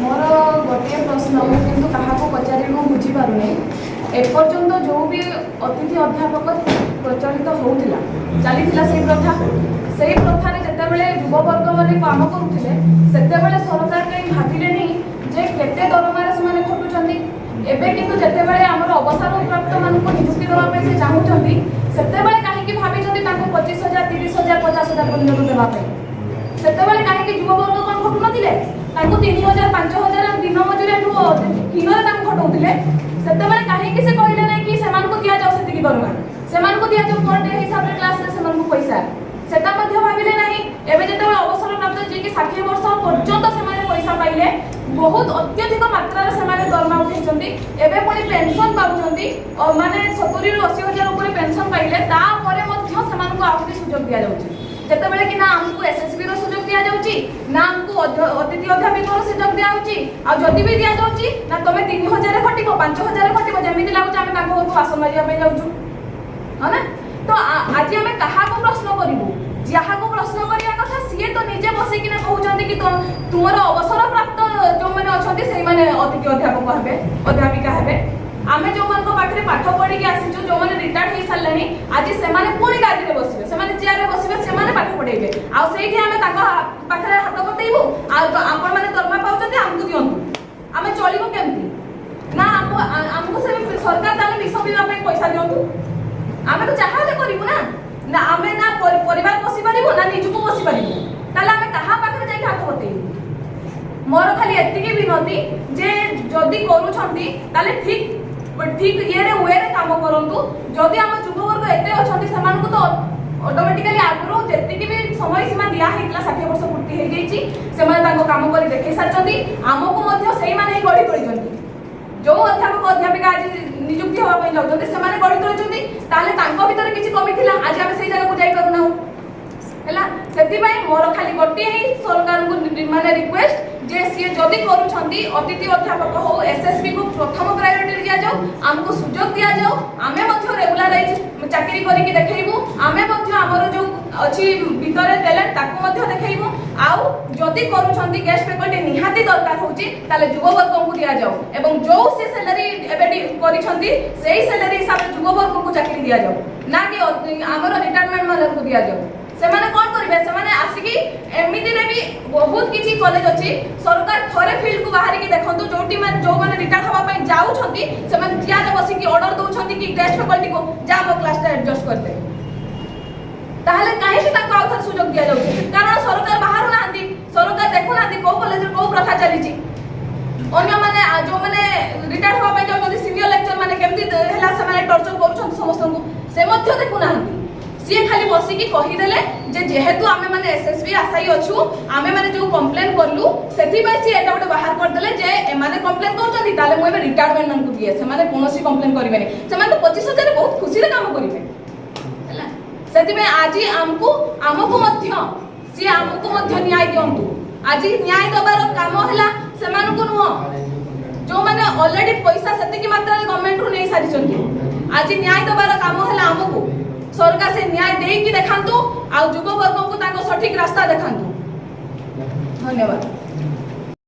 मोर गोटे प्रश्न किंतु क्या पचारि बुझी पारे एपर्यंत जो भी अतिथि अध्यापक प्रचलित होता चली से प्रथा से प्रथार जिते युववर्ग मैंने काम करुले से सरकार कहीं भाविले जे केते दरमार से खटुंट एवं किंतु जिते आमर अवसर प्राप्त मानक नियुक्ति देवाई से चाहूँगी से कहीं भाई 25,000 30,000 50,000 पर्यटन देवाई से कहीं युववर्ग कौन खटु ना 3,000 5,000 दिन मजूरी हीन खटाऊे से कहीं से कहले ना कि दि जाऊ से दरमा से दि जाऊ पर डे हिसाब से क्लास से पैसा से भाविले ना एवं जो अवसर प्राप्त जी 60 वर्ष पर्यंत से पैसा पाइले बहुत अत्यधिक मात्रा से दरमा उठे एवं पुणी पेनसन पाँच माने 70 ରୁ 80,000 ऊपर पेनसन पाइले आहरी सुजोग दि जाऊँगी जिते कि ना आमको एसएसबी सुजोग दि जाऊँगी ना आमको अतिथि अध्यापिक सुजोग दि जाऊँगी आदि भी दि जाऊँगी ना तुम 3,000 खटब 5,000 खटब जमी लगुच आम घर बासन मारे जाऊँ है ना। तो आज आम क्या प्रश्न करूँ जहाँ को प्रश्न करने कथा सी तो निजे बसिकिना कहते कि तुम अवसर प्राप्त जो मैंने अच्छा से अतिथि अध्यापक हे अध्यापिका हे आम जो पाखे पाठ पढ़ी आसीचु जो मैंने रिटायर्ड हो सारे आज से पुणी गाड़ी में बसवे से चेयर में बसवे से पाठ पढ़ेबे आईठी आम पाखे हाथ बतेबू आपण मैंने दरमा पाँच आमको दिंतु आम चलू केमती ना आमको से सरकार विष पीवा पैसा दिंतु आम तो जहाँ करूँ ना ना आम ना परिवार बसी पारू ना निजुक बसी पारू ताले आम क्या पाखे जाके हाथ बतेबू मोर खाली एतिकी विनती जे जदि करूँ ठीक ठीक ये वे काम करूँ जदि आम युववर्ग एत अच्छा तो ऑटोमेटिकली आगु जी भी समय सीमा दिखाई 60 वर्ष पूर्ति हो काम कर देखे सारी आमको से गढ़ी तोली जो अध्यापक अध्यापिका आज नियुक्ति होगा जाऊँगी से गढ़ी तोली भर किसी कमी थी आज आम से जगह जाना से मोर खाली गोटे ही सरकार को माने रिक्वेस्ट जे सी जदि करूछंती अतिथि अध्यापक हो एसएसबी को प्रथम प्रायोरिटी दिया जाओ आमको सुजोग दिया जाओ आमे मध्य रेगुलराइज चाकरी करके देखैबू आमे मध्य हमर जो अछि भीतर टैलेंट ताको मध्य देखैबू आउ जदि करूछंती गेस्ट फैकल्टी निहाती दरकार होची ताले युववर्ग को दिया जाओ एवं जो से सैलरी एबे करिछंती सेही सैलरी हिसाब से युववर्ग को चाकरी दिया जाओ ना कि हमर रिटायरमेंट मानक को दिया जाओ से कौन करेंगे से आसिकी एमती भी बहुत किसी कॉलेज अच्छी सरकार थोड़े फील्ड को बाहर की देखो जो जो मैंने रिटायर होगापी जाऊँगी से चेयर बसिक ऑर्डर दौरान कि गेस्ट फैकल्टी को जा मो क्लास एडजस्ट करते कहीं आउ सुजोग दि जाऊँगी कारण सरकार बाहर ना सरकार देखु ना कौ कॉलेज कौ प्रथा चली अन्य मैंने जो मैंने रिटायर होगापी जाऊँगी सीनियर लेक्चर मैंने केमती टर्चर कर समस्त से देखुना सी खाली बसिकी कहीदेले जे जेहेतु आमे माने एसएसबी आशाई अच्छु आमे माने जो कंप्लेन करलु सेथि बाय सी एटा गोटे बाहर कर देले जे ए माने कंप्लेन करछथि ताले मु एबे रिटायरमेंट मन को दिए से माने कोनोसी कंप्लेन करिवेनी से माने 25,000 बहुत खुशी रे काम करिवे हला सेथि में आज आमको मध्य सी आमको मध्य न्याय दियंतु आज न्याय दबार काम हला से मान को नुह जो माने ऑलरेडी पैसा सेति की मात्रा गवर्नमेंट रु नै सारी छथि आज न्याय दबार काम हला आमको सरकार से न्याय देकी देखांतु आ युववर्ग को सठिक रास्ता देखांतु। धन्यवाद।